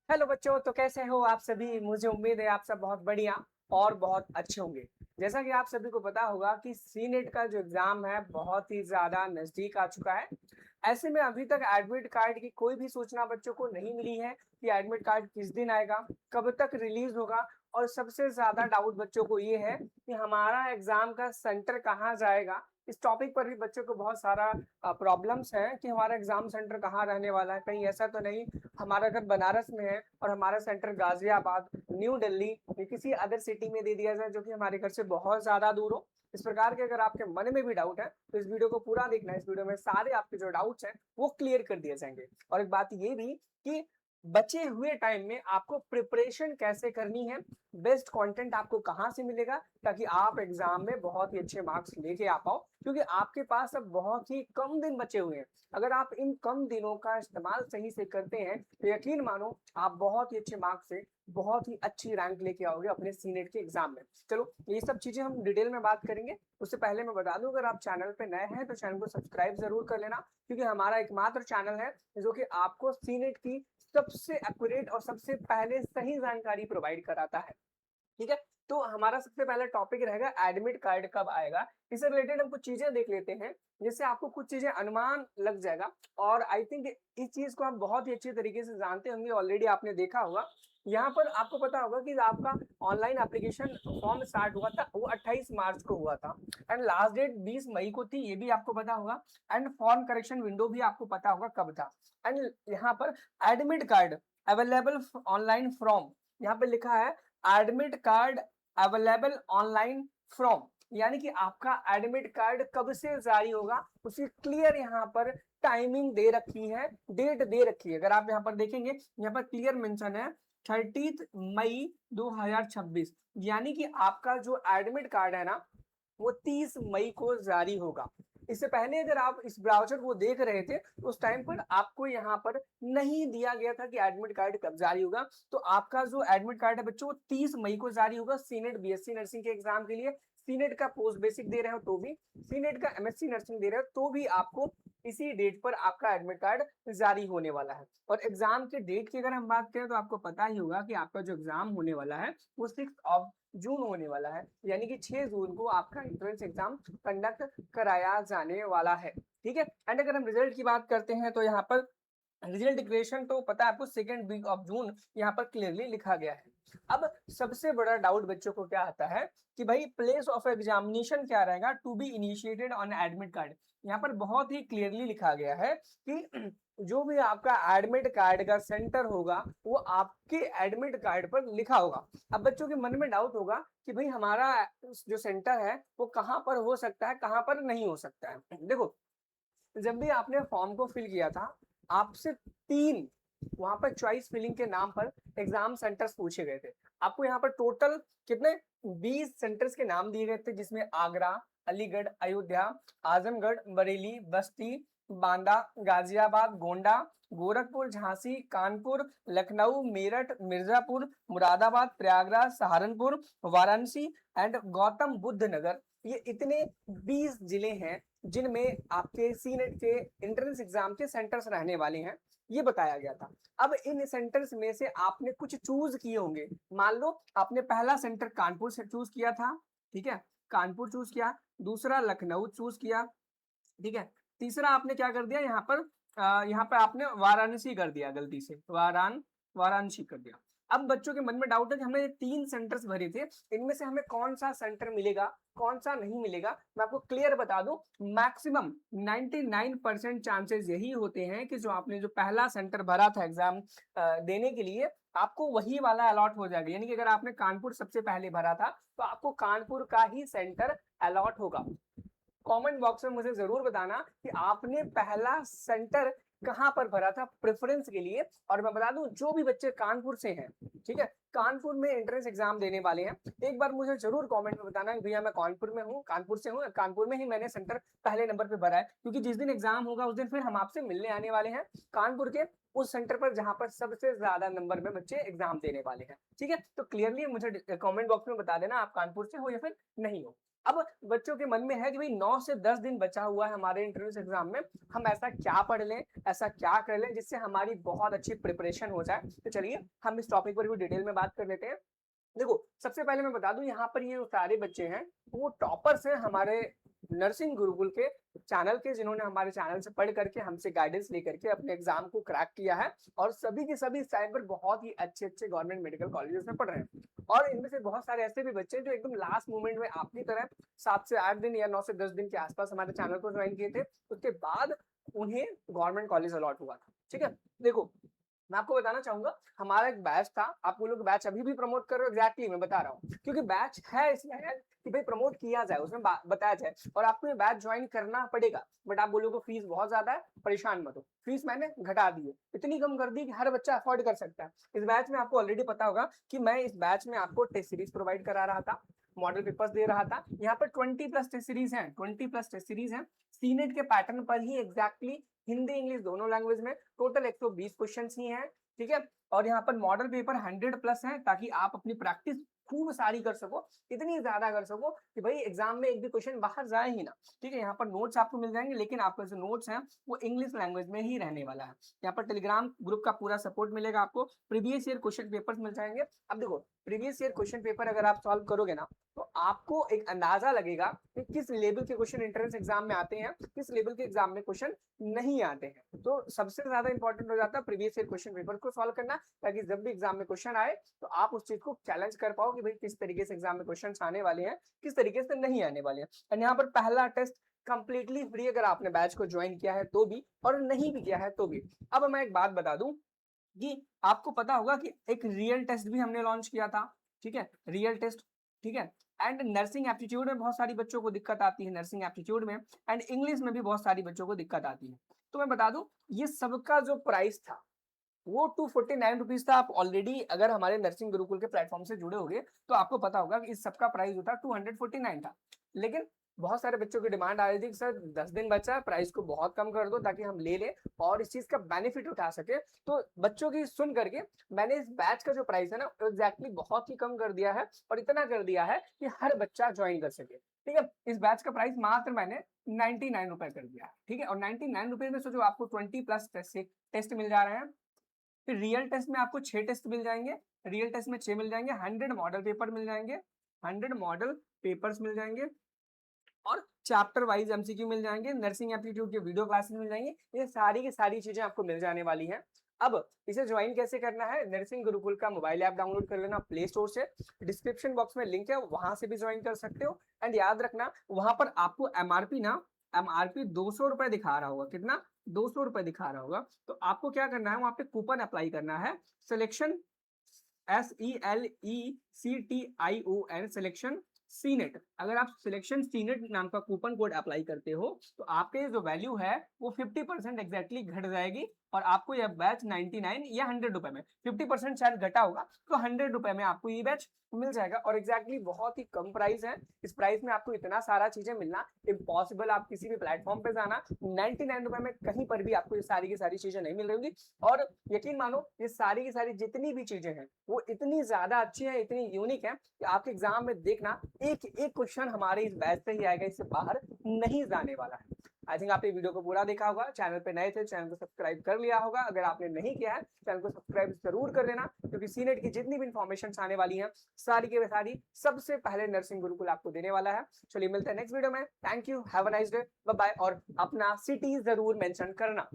Hello बच्चों, तो कैसे हो आप सभी। मुझे उम्मीद है आप सब बहुत बढ़िया और बहुत अच्छे होंगे। जैसा कि आप सभी को पता होगा कि सी नेट का जो एग्जाम है बहुत ही ज्यादा नजदीक आ चुका है। ऐसे में अभी तक एडमिट कार्ड की कोई भी सूचना बच्चों को नहीं मिली है कि एडमिट कार्ड किस दिन आएगा, कब तक रिलीज होगा। और सबसे ज्यादा डाउट बच्चों को ये है कि हमारा एग्जाम का सेंटर कहाँ जाएगा। इस टॉपिक पर भी बच्चों को बहुत सारा प्रॉब्लम्स हैं कि हमारा एग्जाम सेंटर कहाँ रहने वाला है, कहीं ऐसा तो नहीं हमारा घर बनारस में है और हमारा सेंटर गाजियाबाद, न्यू दिल्ली या किसी अदर सिटी में दे दिया जाए जो कि हमारे घर से बहुत ज्यादा दूर हो। इस प्रकार के अगर आपके मन में भी डाउट है तो इस वीडियो को पूरा देखना है। इस वीडियो में सारे आपके जो डाउट्स हैं वो क्लियर कर दिए जाएंगे। और एक बात ये भी कि बचे हुए टाइम में आपको प्रिपरेशन कैसे करनी है, बेस्ट कंटेंट आपको कहां से मिलेगा ताकि आप एग्जाम में बहुत ही अच्छे मार्क्स लेके आ पाओ, क्योंकि आपके पास अब बहुत ही कम दिन बचे हुए हैं। अगर आप इन कम दिनों का इस्तेमाल सही से करते हैं तो यकीन मानो आप बहुत ही अच्छे मार्क्स से बहुत ही अच्छी रैंक लेके आओगे अपने सी नेट के एग्जाम में। चलो ये सब चीजें हम डिटेल में बात करेंगे। उससे पहले मैं बता दूं, अगर आप चैनल पे नए हैं तो चैनल को सब्सक्राइब जरूर कर लेना, क्योंकि हमारा एकमात्र चैनल है जो कि आपको सी नेट की सबसे एक्यूरेट और सबसे पहले सही जानकारी प्रोवाइड कराता है। ठीक है, तो हमारा सबसे पहला टॉपिक रहेगा एडमिट कार्ड कब आएगा। इससे रिलेटेड हम कुछ चीजें देख लेते हैं जिससे आपको कुछ चीजें अनुमान लग जाएगा। और आई थिंक इस चीज को आप बहुत ही अच्छी तरीके से जानते होंगे, ऑलरेडी आपने देखा होगा। यहाँ पर आपको पता होगा कि आपका ऑनलाइन एप्लीकेशन फॉर्म स्टार्ट हुआ था वो 28 मार्च को हुआ था एंड लास्ट डेट 20 मई को थी, ये भी आपको पता होगा। एंड फॉर्म करेक्शन विंडो भी आपको पता होगा कब था। एंड यहाँ पर admit card available online from, यहाँ पे लिखा है admit card available online from, यानी कि आपका एडमिट कार्ड कब से जारी होगा उसकी क्लियर यहाँ पर टाइमिंग दे रखी है, डेट दे रखी है। अगर आप यहाँ पर देखेंगे यहाँ पर क्लियर मेंशन है 30 मई 2026, यानी कि आपका जो एडमिट कार्ड है ना वो 30 मई को जारी होगा। इससे पहले अगर आप इस ब्राउजर को देख रहे थे तो उस टाइम पर आपको यहाँ पर नहीं दिया गया था कि एडमिट कार्ड कब जारी होगा। तो आपका जो एडमिट कार्ड है बच्चों वो 30 मई को जारी होगा। सीनेट बीएससी नर्सिंग के एग्जाम के लिए, सीनेट का पोस्ट बेसिक दे रहे हो तो भी, सीनेट का एमएससी नर्सिंग दे रहे हो तो भी आपको इसी डेट पर आपका एडमिट कार्ड जारी होने वाला है। और एग्जाम के डेट की अगर हम बात करें तो आपको पता ही होगा कि आपका जो एग्जाम होने वाला है वो 6 जून होने वाला है, यानी कि 6 जून को आपका एंट्रेंस एग्जाम कंडक्ट कराया जाने वाला है। ठीक है, एंड अगर हम रिजल्ट की बात करते हैं तो यहाँ पर रिजल्ट डिक्लेरेशन तो पता है आपको 2 वीक ऑफ जून यहाँ पर क्लियरली लिखा गया है। अब सबसे बड़ा डाउट बच्चों को क्या आता है कि भाई प्लेस ऑफ एग्जामिनेशन क्या रहेगा to be initiated on admit card. यहाँ पर बहुत ही क्लियरली लिखा गया है कि जो भी आपका एडमिट कार्ड का सेंटर होगा वो आपके एडमिट कार्ड पर लिखा होगा। अब बच्चों के मन में डाउट होगा कि भाई हमारा जो सेंटर है वो कहाँ पर हो सकता है, कहाँ पर नहीं हो सकता है। देखो, जब भी आपने फॉर्म को फिल किया था आपसे 3 वहां पर चॉइस फिलिंग के नाम पर एग्जाम सेंटर्स पूछे गए थे। आपको यहाँ पर टोटल कितने 20 सेंटर्स के नाम दिए गए थे, जिसमें आगरा, अलीगढ़, अयोध्या, आजमगढ़, बरेली, बस्ती, बांदा, गाजियाबाद, गोंडा, गोरखपुर, झांसी, कानपुर, लखनऊ, मेरठ, मिर्जापुर, मुरादाबाद, प्रयागराज, सहारनपुर, वाराणसी एंड गौतम बुद्ध नगर, ये इतने 20 जिले हैं जिनमें आपके सी नेट के एंट्रेंस एग्जाम के सेंटर्स रहने वाले हैं, ये बताया गया था। अब इन सेंटर्स में से आपने कुछ चूज किए होंगे। मान लो आपने पहला सेंटर कानपुर से चूज किया था, ठीक है, कानपुर चूज किया। दूसरा लखनऊ चूज किया, ठीक है। तीसरा आपने क्या कर दिया यहाँ पर, यहाँ पर आपने वाराणसी कर दिया, गलती से वाराणसी कर दिया। अब बच्चों के मन में डाउट है कि हमने 3 सेंटर्स भरे थे, इनमें से हमें कौन सा सेंटर मिलेगा कौन सा नहीं मिलेगा। मैं आपको क्लियर बता दूं, मैक्सिमम 99% चांसेस यही होते हैं कि जो आपने जो पहला सेंटर भरा था एग्जाम देने के लिए आपको वही वाला अलॉट हो जाएगा। यानी कि अगर आपने कानपुर सबसे पहले भरा था तो आपको कानपुर का ही सेंटर अलॉट होगा। कमेंट बॉक्स में मुझे जरूर बताना कि आपने पहला सेंटर कहां पर भरा था प्रेफरेंस के लिए। और मैं बता दूं जो भी बच्चे कानपुर से हैं, ठीक है, कानपुर में एंट्रेंस एग्जाम देने वाले हैं, एक बार मुझे जरूर कमेंट में बताना कि भैया मैं कानपुर में हूँ, कानपुर से हूँ, कानपुर में ही मैंने सेंटर पहले नंबर पे भरा है। क्योंकि जिस दिन एग्जाम होगा उस दिन फिर हम आपसे मिलने आने वाले हैं कानपुर के उस सेंटर पर जहां पर सबसे ज्यादा नंबर में बच्चे एग्जाम देने वाले हैं। ठीक है, तो क्लियरली मुझे कमेंट बॉक्स में बता देना आप कानपुर से हो या फिर नहीं हो। अब बच्चों के मन में है कि भाई 9 से 10 दिन बचा हुआ है हमारे एंट्रेंस एग्जाम में, हम ऐसा क्या पढ़ लें, ऐसा क्या कर लें जिससे हमारी बहुत अच्छी प्रिपरेशन हो जाए। तो चलिए हम इस टॉपिक पर भी डिटेल में बात कर लेते हैं। देखो सबसे पहले मैं बता दूं, यहाँ पर ये सारे बच्चे हैं वो टॉपर्स हैं हमारे नर्सिंग गुरुकुल के चैनल के, जिन्होंने हमारे चैनल से पढ़ करके हमसे गाइडेंस लेकर के अपने एग्जाम को क्रैक किया है, और सभी के सभी इस टाइम पर बहुत ही अच्छे अच्छे गवर्नमेंट मेडिकल कॉलेजेस में पढ़ रहे हैं। और इनमें से बहुत सारे ऐसे भी बच्चे जो एकदम लास्ट मोमेंट में आपकी तरह 7 से 8 दिन या 9 से 10 दिन के आसपास हमारे चैनल को ज्वाइन किए थे, उसके बाद उन्हें गवर्नमेंट कॉलेज अलॉट हुआ था। ठीक है, देखो मैं आपको बताना चाहूंगा, हमारा एक बैच था, आप लोग बैच अभी भी प्रमोट कर रहे हो, एग्जैक्टली मैं बता रहा हूँ, क्योंकि बैच है इसलिए है कि भाई प्रमोट किया जाए, उसमें बताया जाए, और आपको ये बैच ज्वाइन करना पड़ेगा। बट आप बोलोगे फीस बहुत ज्यादा है, परेशान मत हो, फीस मैंने घटा दी है, इतनी कम कर दी कि हर बच्चा अफोर्ड कर सकता है। इस बैच में आपको ऑलरेडी पता होगा कि मैं इस बैच में आपको टेस्ट सीरीज प्रोवाइड करा रहा था, मॉडल पेपर्स दे रहा था। यहाँ पर 20+ टेस्ट सीरीज हैं, 20+ टेस्ट सीरीज हैं सीनेट के पैटर्न पर ही, एग्जैक्टली हिंदी इंग्लिश दोनों लैंग्वेज में, टोटल 120 क्वेश्चन ही हैं। ठीक है, और यहाँ पर मॉडल पेपर 100+ है, ताकि आप अपनी प्रैक्टिस खूब सारी कर सको, इतनी ज्यादा कर सको कि भाई एग्जाम में एक भी क्वेश्चन बाहर जाए ही ना। ठीक है, यहाँ पर नोट्स आपको मिल जाएंगे, लेकिन आपके जो नोट्स हैं वो इंग्लिश लैंग्वेज में ही रहने वाला है। यहाँ पर टेलीग्राम ग्रुप का पूरा सपोर्ट मिलेगा आपको, प्रीवियस ईयर क्वेश्चन पेपर्स मिल जाएंगे। अब देखो प्रीवियस ईयर क्वेश्चन पेपर अगर आप सॉल्व करोगे ना, तो आपको एक अंदाजा लगेगा कि किस लेवल के क्वेश्चन एंट्रेंस एग्जाम में आते हैं, किस लेवल के एग्जाम में क्वेश्चन नहीं आते हैं। तो सबसे ज्यादा इंपॉर्टेंट हो जाता है प्रीवियस ईयर क्वेश्चन पेपर को सॉल्व करना, ताकि जब भी एग्जाम में क्वेश्चन आए तो आप उस चीज को चैलेंज कर पाओ कि भाई किस तरीके से एग्जाम में क्वेश्चन आने वाले हैं, किस तरीके से नहीं आने वाले हैं। और यहाँ पर पहला टेस्ट कंप्लीटली फ्री, अगर आपने बैच को ज्वाइन किया है तो भी, और नहीं भी किया है तो भी। अब मैं एक बात बता दूं कि आपको पता होगा कि एक रियल टेस्ट भी हमने लॉन्च किया था। ठीक है, रियल टेस्ट, ठीक है, एंड नर्सिंग एप्टीट्यूड में बहुत सारी बच्चों को दिक्कत आती है, नर्सिंग एप्टीट्यूड में, एंड इंग्लिश में भी बहुत सारी बच्चों को दिक्कत आती है। तो मैं बता दूं, ये सबका जो प्राइस था वो 249 रुपीज था। आप ऑलरेडी अगर हमारे नर्सिंग गुरुकुल के प्लेटफॉर्म से जुड़े होंगे तो आपको पता होगा कि इस सबका प्राइस जो था 249 था। लेकिन बहुत सारे बच्चों की डिमांड आ रही थी कि सर 10 दिन बचा है, प्राइस को बहुत कम कर दो ताकि हम ले लें और इस चीज का बेनिफिट उठा सके। तो बच्चों की सुन करके मैंने इस बैच का जो प्राइस है ना एग्जैक्टली बहुत ही कम कर दिया है, और इतना कर दिया है कि हर बच्चा ज्वाइन कर सके। ठीक है, इस बैच का प्राइस मात्र मैंने 99 रुपए कर दिया है। ठीक है, और 99 रुपए में सोचो आपको 20+ टेस्ट मिल जा रहे हैं। फिर रियल टेस्ट में आपको 6 टेस्ट मिल जाएंगे, रियल टेस्ट में 6 मिल जाएंगे, 100 मॉडल पेपर मिल जाएंगे, 100 मॉडल पेपर्स मिल जाएंगे, और चैप्टर वाइज एमसीक्यू मिल जाएंगे, नर्सिंग एप्टीट्यूड के वीडियो क्लासेस मिल जाएंगे। ये सारी की सारी चीजें आपको मिल जाने वाली हैं। अब इसे ज्वाइन कैसे करना है, नर्सिंग गुरुकुल का मोबाइल ऐप डाउनलोड कर लेना प्ले स्टोर से, डिस्क्रिप्शन बॉक्स में लिंक है, वहां से भी ज्वाइन कर सकते हो। एंड याद रखना वहां पर आपको एमआरपी 200 रुपए दिखा रहा होगा, कितना 200 रुपए दिखा रहा होगा। तो आपको क्या करना है, वहां पे कूपन अप्लाई करना है, सिलेक्शन SELECTION सिलेक्शन सीनेट। अगर आप सिलेक्शन सीनेट नाम का कूपन कोड अप्लाई करते हो तो आपके जो वैल्यू है वो 50% एग्जैक्टली घट जाएगी, और आपको यह बैच 99 या 100 रुपए में, 50% शायद घटा होगा, तो 100 रुपए में आपको ये बैच मिल जाएगा। और एग्जैक्टली बहुत ही कम प्राइस है, इस प्राइस में आपको इतना सारा चीजें मिलना इम्पॉसिबल। आप किसी भी प्लेटफॉर्म पे जाना 99 रुपए में कहीं पर भी आपको ये सारी की सारी चीजें नहीं मिल रही होंगी। और यकीन मानो ये सारी की सारी जितनी भी चीजें हैं वो इतनी ज्यादा अच्छी है, इतनी यूनिक है कि आपके एग्जाम में देखना एक एक क्वेश्चन हमारे इस बैच से ही आएगा, इससे बाहर नहीं जाने वाला है। आई थिंक आपने वीडियो को पूरा देखा होगा, चैनल पे नए थे चैनल को सब्सक्राइब कर लिया होगा, अगर आपने नहीं किया है चैनल को सब्सक्राइब जरूर कर लेना, क्योंकि सीनेट की जितनी भी इंफॉर्मेशन आने वाली है सारी की सारी सबसे पहले नर्सिंग गुरुकुल आपको देने वाला है। चलिए मिलते हैं नेक्स्ट वीडियो में, thank you, have a nice day, bye bye, और अपना सिटी जरूर मेंशन करना।